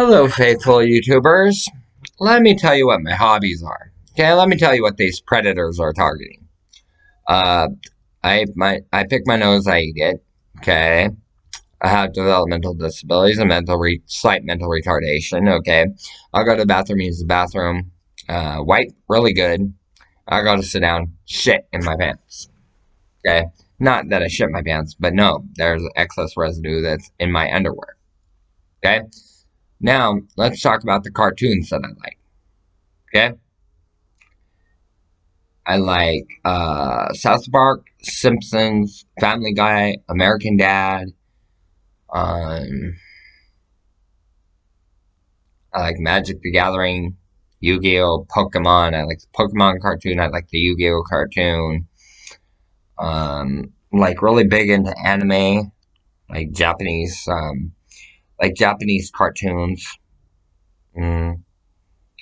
Hello, faithful YouTubers. Let me tell you what my hobbies are. Okay, let me tell you what these predators are targeting. Uh, I pick my nose, I eat it. Okay, I have developmental disabilities and slight mental retardation. Okay, I'll go to the bathroom, use the bathroom, wipe really good. I go to sit down, shit in my pants. Okay, not that I shit my pants, but no, there's excess residue that's in my underwear. Okay, now let's talk about the cartoons that I like. Okay. I like South Park, Simpsons, Family Guy, American Dad. Um, I like Magic the Gathering, Yu-Gi-Oh, Pokemon. I like the Pokemon cartoon. I like the Yu-Gi-Oh cartoon. Like really big into anime, like Japanese cartoons. Mm.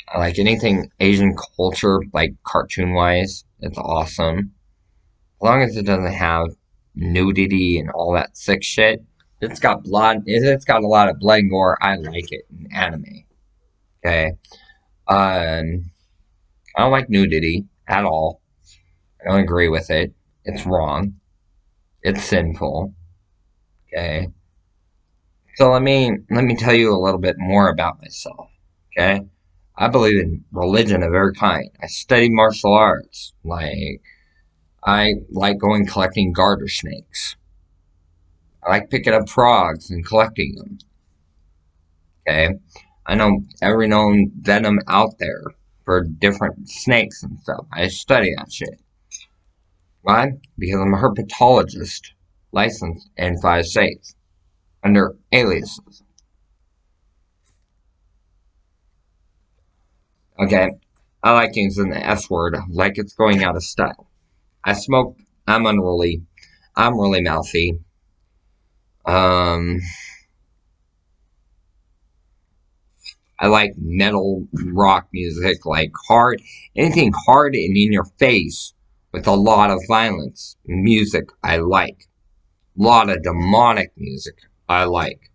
I like anything Asian culture, like cartoon wise. It's awesome. As long as it doesn't have nudity and all that sick shit. It's got blood. It's got a lot of blood and gore. I like it in anime. Okay. I don't like nudity at all. I don't agree with it. It's wrong. It's sinful. Okay. So let me tell you a little bit more about myself. Okay. I believe in religion of every kind. I study martial arts. I like going collecting garter snakes. I like picking up frogs and collecting them. Okay. I know every known venom out there for different snakes and stuff. I study that shit. Why? Because I'm a herpetologist licensed in 5 states under aliases. Okay. I like using the S word like it's going out of style. I smoke. I'm unruly. I'm really mouthy. Um, I like metal rock music, like anything hard and in your face with a lot of violence. Music I like. A lot of demonic music I like.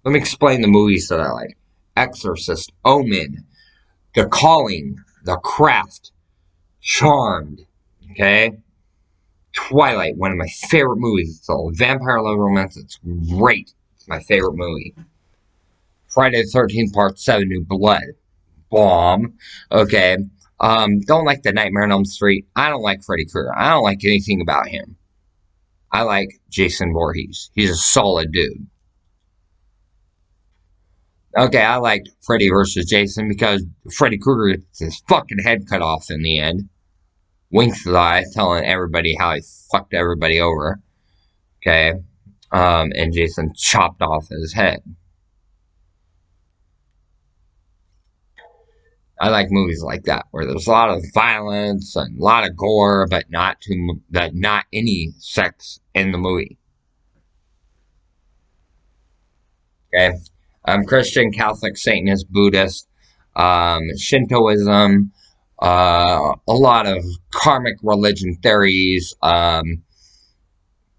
Let me explain the movies that I like. Exorcist, Omen, The Calling, The Craft, Charmed, okay? Twilight, one of my favorite movies. It's a vampire love romance. It's great. It's my favorite movie. Friday the 13th, Part 7, New Blood. Bomb. Okay. Don't like the Nightmare on Elm Street. I don't like Freddy Krueger. I don't like anything about him. I like Jason Voorhees. He's a solid dude. Okay, I liked Freddy versus Jason because Freddy Krueger gets his fucking head cut off in the end. Winks his eye, telling everybody how he fucked everybody over. Okay. And Jason chopped off his head. I like movies like that where there's a lot of violence and a lot of gore, but not any sex in the movie. Okay, I'm Christian, Catholic, Satanist, Buddhist, Shintoism, a lot of karmic religion theories,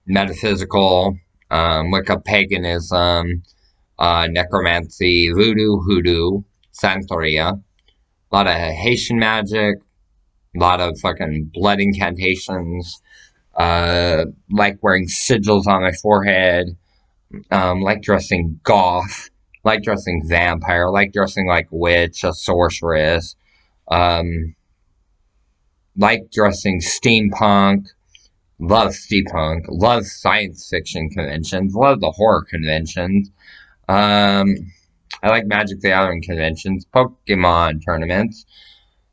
metaphysical, Wicca paganism, necromancy, voodoo, hoodoo, Santeria. A lot of Haitian magic, a lot of fucking blood incantations, like wearing sigils on my forehead, like dressing goth, like dressing vampire, like dressing like witch, a sorceress, um, like dressing steampunk, love science fiction conventions, love the horror conventions. Um, I like Magic the Gathering conventions, Pokemon tournaments.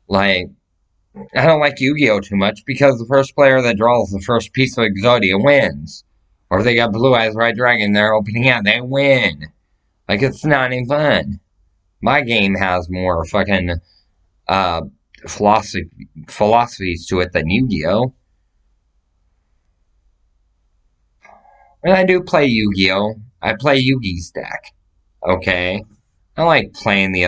Like, I don't like Yu-Gi-Oh too much because the first player that draws the first piece of Exodia wins. Or if they got Blue Eyes White Dragon, they're opening out, they win. Like, it's not any fun. My game has more fucking uh, philosophies to it than Yu-Gi-Oh. When I do play Yu-Gi-Oh, I play Yugi's deck. Okay? I like playing the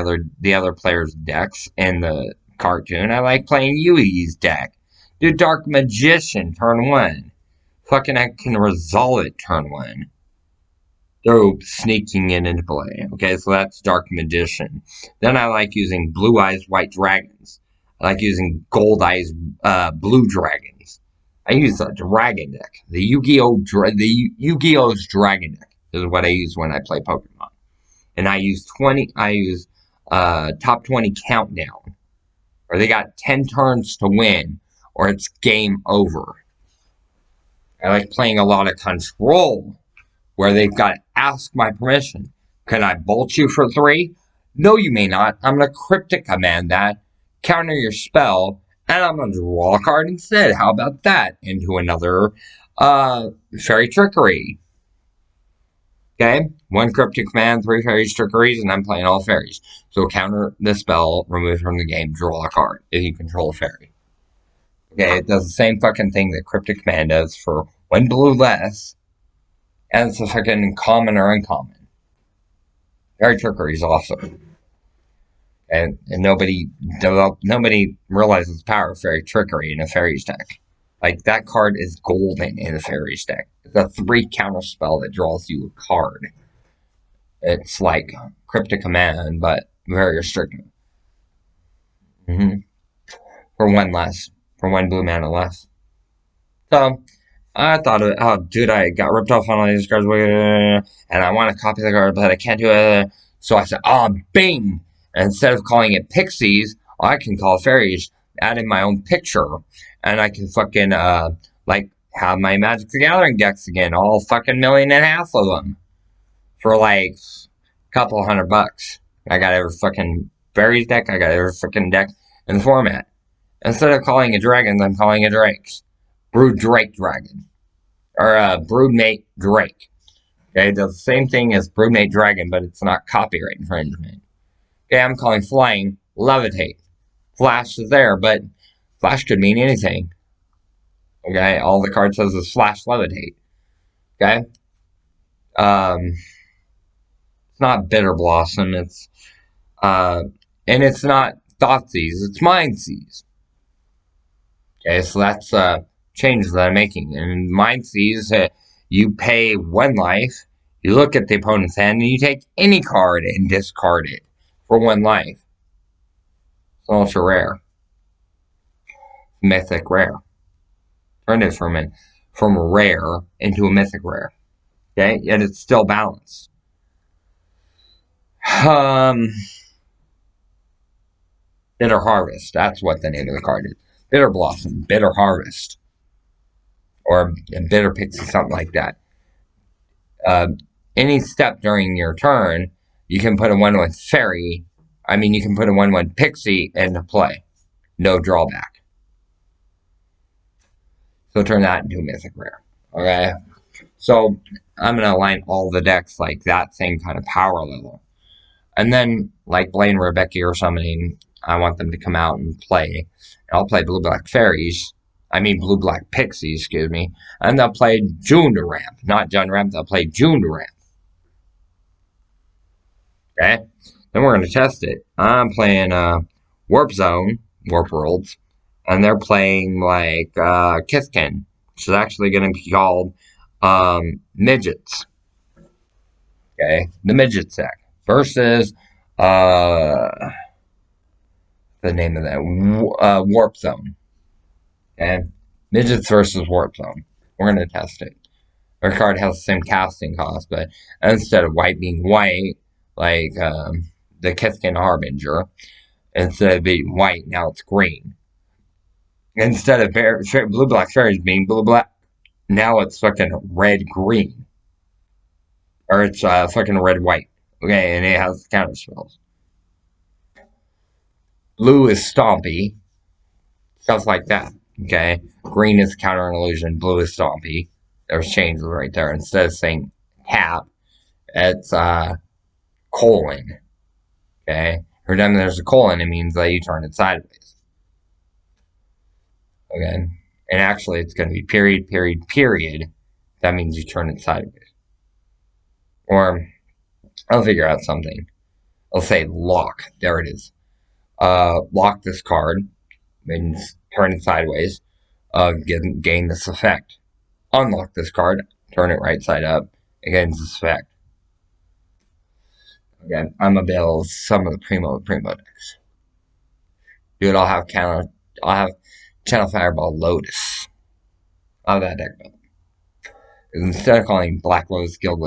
other players' decks in the cartoon. I like playing Yugi's deck. Do Dark Magician turn 1. Fucking I can resolve it turn 1. through sneaking it into play. Okay, so that's Dark Magician. Then I like using Blue Eyes White Dragons. I like using Gold Eyes Blue Dragons. I use a dragon deck. The Yu-Gi-Oh's dragon deck is what I use when I play Pokemon. And I use top 20 countdown. Or they got 10 turns to win, or it's game over. I like playing a lot of Control, where they've got to ask my permission. Can I bolt you for 3? No, you may not. I'm going to cryptic command that, counter your spell, and I'm going to draw a card instead. How about that? Into another Fairy Trickery. Okay? 1 cryptic command, 3 Fairy Trickeries, and I'm playing all fairies. So counter the spell, remove from the game, draw a card if you control a fairy. Okay, it does the same fucking thing that cryptic command does for 1 blue less, and it's a fucking common or uncommon. Fairy Trickery is awesome. And nobody realizes the power of Fairy Trickery in a Fairies deck. Like, that card is golden in a Fairies deck. It's a 3 counter spell that draws you a card. It's like Cryptic Command, but very restrictive. For 1 less. For 1 blue mana less. So, I thought, oh, dude, I got ripped off on all these cards, and I want to copy the card, but I can't do it. So I said, oh, bing! And instead of calling it Pixies, I can call Fairies, add in my own picture, and I can fucking, have my Magic the Gathering decks again, all fucking 1.5 million of them, for like a couple $100. I got every fucking Fairies deck, I got every fucking deck in the format. Instead of calling it Dragons, I'm calling it Drakes. Brood Drake Dragon. Or Broodmate Drake. Okay, it does the same thing as Broodmate Dragon, but it's not copyright infringement. Okay, I'm calling Flying Levitate. Flash is there, but Flash could mean anything. Okay, all the card says is Flash Levitate. Okay? It's not Bitter Blossom, it's and it's not Thoughtseize, it's Mindseize. Okay, so that's changes that I'm making. And Mindseize, you pay 1 life, you look at the opponent's hand, and you take any card and discard it for 1 life. It's ultra rare. Mythic rare. Turn it from rare into a mythic rare. Okay, yet it's still balanced. Bitter Harvest, that's what the name of the card is. Bitter Blossom, Bitter Harvest. Or Bitter Pixie, something like that. Any step during your turn, you can put a 1/1 fairy. You can put a 1/1 pixie into play. No drawback. So turn that into a mythic rare. Okay? So I'm going to align all the decks like that same kind of power level. And then, like Blaine Rebecca or something, I want them to come out and play. And I'll play Blue-Black Fairies. Blue-Black Pixies, excuse me. And they'll play June to Ramp. Not Jun Ramp, they'll play June to Ramp. Okay? Then we're going to test it. I'm playing Warp Zone, Warp Worlds. And they're playing, Kithkin. Which is actually going to be called Midgets. Okay? The Midgets deck. Versus, the name of that, Warp Zone. Okay? Midgets versus Warp Zone. We're going to test it. Our card has the same casting cost, but instead of white being white, like the Kithkin Harbinger, instead of being white, now it's green. Instead of Blue-Black Fairies being blue-black, now it's fucking red-green. Or it's fucking red-white. Okay, and it has counter spells. Blue is Stompy. Stuff like that. Okay? Green is counter an illusion. Blue is Stompy. There's changes right there. Instead of saying tap, it's colon. Okay? Every time there's a colon, it means that you turn it sideways. Okay? And actually, it's going to be period, period, period. That means you turn it sideways. Or, I'll figure out something. I'll say lock. There it is. Lock this card. Means turn it sideways. Gain this effect. Unlock this card. Turn it right side up. It gains this effect. Okay, I'm gonna build some of the primo decks. Dude, I'll have Channel Fireball Lotus. I'll have that deck built. Instead of calling Black Lotus, Guild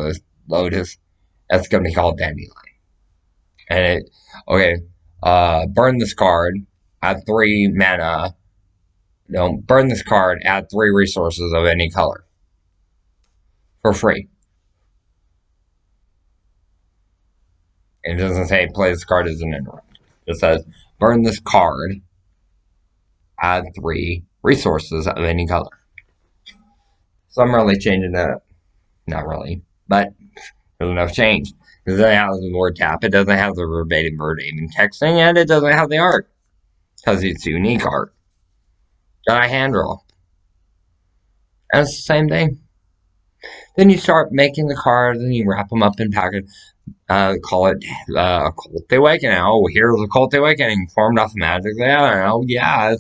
Lotus, that's gonna be called Dandelion. And okay, burn this card, add 3 mana. No, burn this card, add 3 resources of any color. For free. It doesn't say play this card as an interrupt. It says burn this card, add 3 resources of any color. So I'm really changing that. Not really, but there's enough change. It doesn't have the word tap, it doesn't have the verbatim texting, and it doesn't have the art. Because it's unique art. That I hand draw. And it's the same thing. Then you start making the cards and you wrap them up in package. Call it Occult Awakening. Oh, here's Occult Awakening formed off Magic the Gathering. Oh, yeah,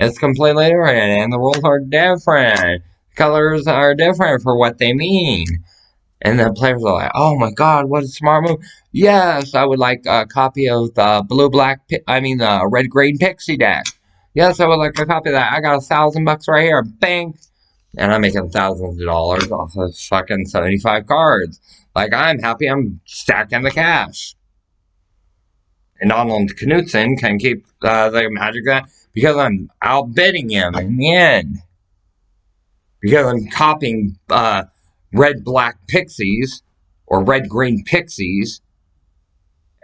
it's completely different, and the rules are different. Colors are different for what they mean. And the players are like, oh my god, what a smart move. Yes, I would like a copy of the red green pixie deck. Yes, I would like a copy of that. I got $1,000 right here. Bang! And I'm making thousands of dollars off of fucking 75 cards. Like, I'm happy I'm stacking the cash. And Donald Knudsen can keep the Magic that because I'm outbidding him in the end. Because I'm copying red-black pixies, or red-green pixies,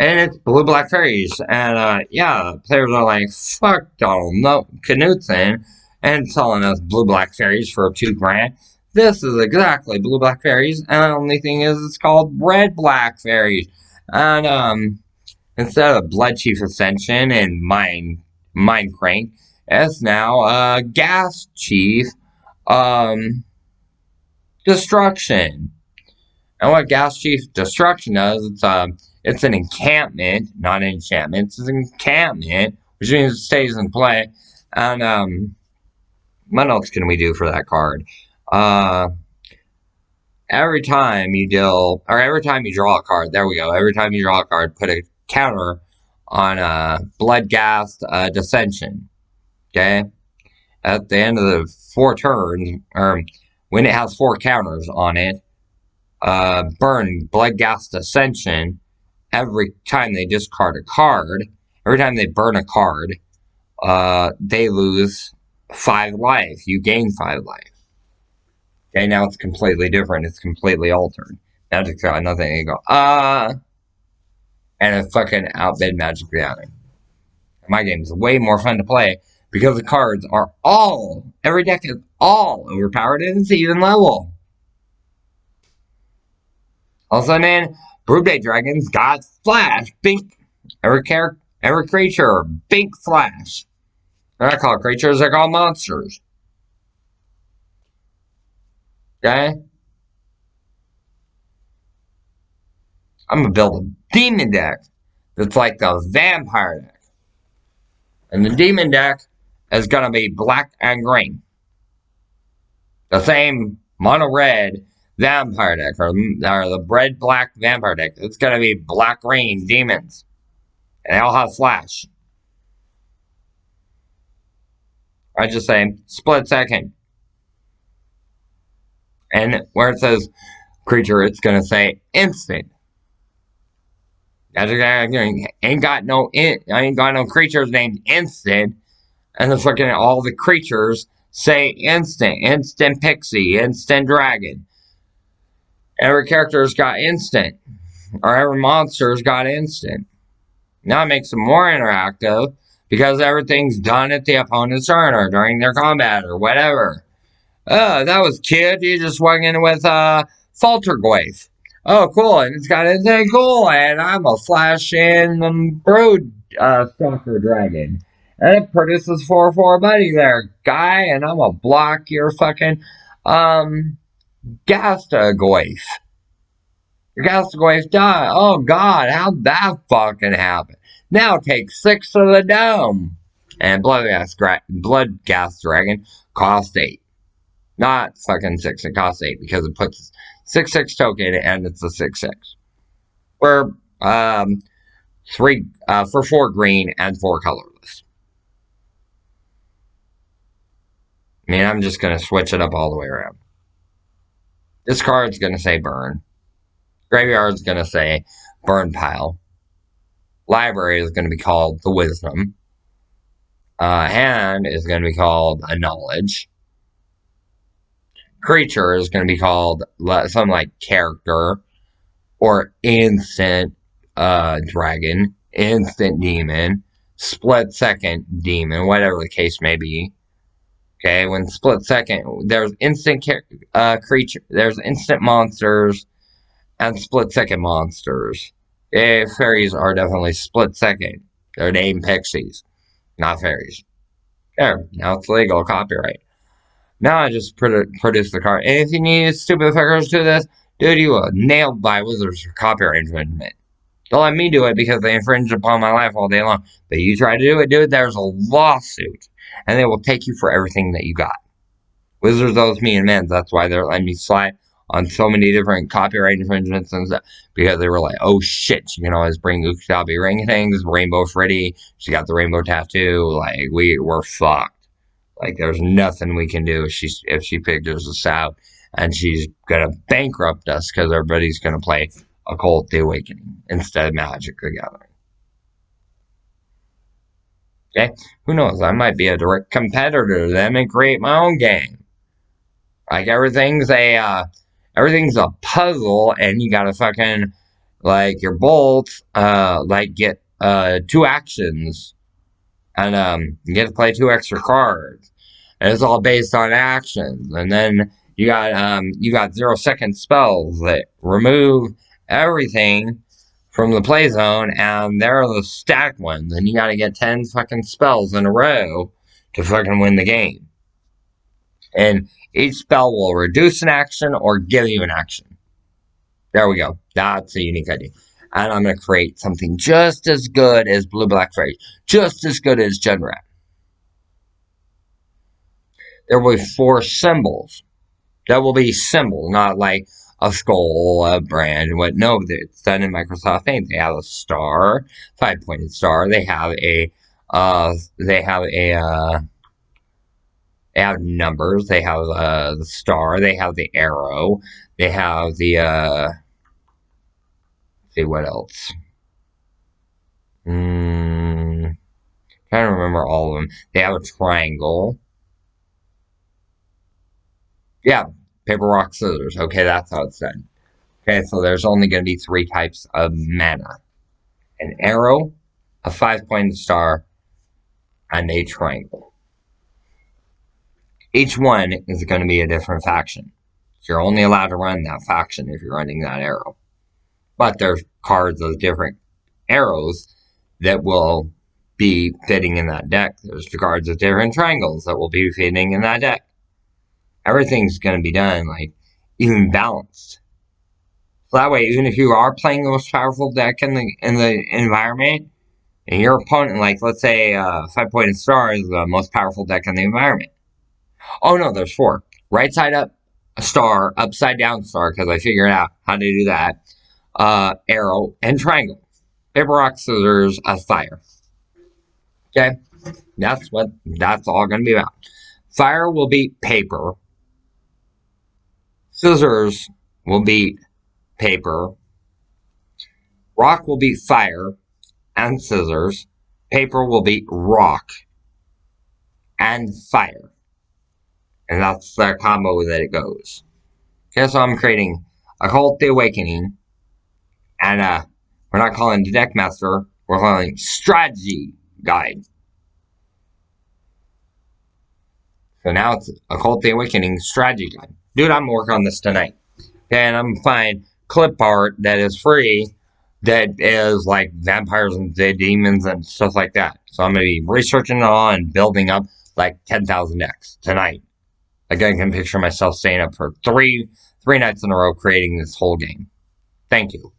and it's blue-black fairies. And, yeah, players are like, fuck Donald Knudsen, and selling us blue-black fairies for $2,000. This is exactly blue-black fairies, and the only thing is it's called red-black fairies. And, instead of Blood Chief Ascension and Mind Crank, it's now, Gas Chief, Destruction. And what Gas Chief Destruction does, it's an encampment, not an enchantment. It's an encampment, which means it stays in play. And what else can we do for that card? Every time you draw a card, there we go. Every time you draw a card, put a counter on Bloodghast Dissension. Okay? At the end of the 4 turns, or when it has 4 counters on it, burn Bloodghast Ascension every time they discard a card. Every time they burn a card, they lose 5 life. You gain 5 life. Okay, now it's completely different. It's completely altered. Magic's got nothing. You go, and it fucking outbid Magic the Gathering. My game is way more fun to play because the cards are every deck is all overpowered and it's even level. Also, man, Broodbait Dragons got Flash. Bink. Every creature, Bink Flash. They're not called creatures, they're called monsters. Okay? I'm gonna build a demon deck that's like the vampire deck. And the demon deck is gonna be black and green. The same mono-red vampire deck, or the red-black vampire deck. It's gonna be black-green demons. And they all have Flash. I just say, split second. And where it says creature, it's gonna say instant. I ain't got no creatures named instant, and the fucking all the creatures say instant pixie, instant dragon. Every character's got instant, or every monster's got instant. Now it makes it more interactive because everything's done at the opponent's turn or during their combat or whatever. That was cute. You just swung in with Faltergoyf. Oh, cool. And it's got anything cool. And I'm a flash in Brood Stalker Dragon. And it produces 4/4 buddy there, guy. And I'm gonna block your fucking Gastagoyf. Your Gastagoyf died. Oh, God. How'd that fucking happen? Now take 6 of the dome. And Bloodghast Dragon cost 8. Not fucking 6, it costs 8 because it puts 6/6 token and it's a 6/6. Where Three for 4 green and 4 colorless. I mean, I'm just gonna switch it up all the way around. This card's gonna say burn. Graveyard's gonna say burn pile. Library is gonna be called the wisdom. Hand is gonna be called a knowledge. Creature is gonna be called something like character or instant dragon, instant demon, split second demon, whatever the case may be. Okay, when split second, there's instant creature, there's instant monsters and split second monsters. Fairies are definitely split second. They're named pixies, not fairies. There, now it's legal, copyright. Now I just produced the card. And if you need stupid fuckers to this, dude, you will nailed by Wizards for copyright infringement. Don't let me do it because they infringe upon my life all day long. But you try to do it, dude, there's a lawsuit. And they will take you for everything that you got. Wizards owes me amends. That's why they're letting me slide on so many different copyright infringements and stuff. Because they were like, oh shit, you can always bring Uktabi ring things, Rainbow Freddy, she got the rainbow tattoo. Like, we're fucked. Like, there's nothing we can do if she figures us out. And she's gonna bankrupt us because everybody's gonna play Occult the Awakening instead of Magic the Gathering. Okay? Who knows? I might be a direct competitor to them and create my own game. Like, everything's a puzzle, and you gotta fucking, like, your bolts, like, get 2 actions. And you get to play 2 extra cards. And it's all based on actions. And then you got 0-second spells that remove everything from the play zone, and they're the stacked ones, and you gotta get 10 fucking spells in a row to fucking win the game. And each spell will reduce an action or give you an action. There we go. That's a unique idea. And I'm gonna create something just as good as Blue Black Fairies, just as good as Genrat. There will be 4 symbols. That will be symbols, not like a skull, a brand, what? No, it's done in Microsoft Paint. They have a star, 5-pointed star. They have numbers. They have the star. They have the arrow. They have the let's see what else. Trying to remember all of them. They have a triangle. Yeah, paper, rock, scissors. Okay, that's how it's done. Okay, so there's only going to be 3 types of mana. An arrow, a 5-pointed star, and a triangle. Each one is going to be a different faction. So you're only allowed to run that faction if you're running that arrow. But there's cards of different arrows that will be fitting in that deck. There's the cards of different triangles that will be fitting in that deck. Everything's going to be done, like, even balanced. So that way, even if you are playing the most powerful deck in the environment, and your opponent, like, let's say 5-pointed star is the most powerful deck in the environment. Oh no, there's 4. Right side up, a star, upside down star, because I figured out how to do that. Arrow, and triangle. Paper, rock, scissors, fire. Okay? That's all going to be about. Fire will beat paper. Scissors will beat paper. Rock will beat fire and scissors. Paper will beat rock and fire. And that's the combo that it goes. Okay, so I'm creating Occult the Awakening. And we're not calling it Deck Master. We're calling it Strategy Guide. So now it's Occult the Awakening Strategy Guide. Dude, I'm working on this tonight. Okay, and I'm finding clip art that is free that is like vampires and demons and stuff like that. So I'm going to be researching it all and building up like 10,000 decks tonight. Like, I can picture myself staying up for three nights in a row creating this whole game. Thank you.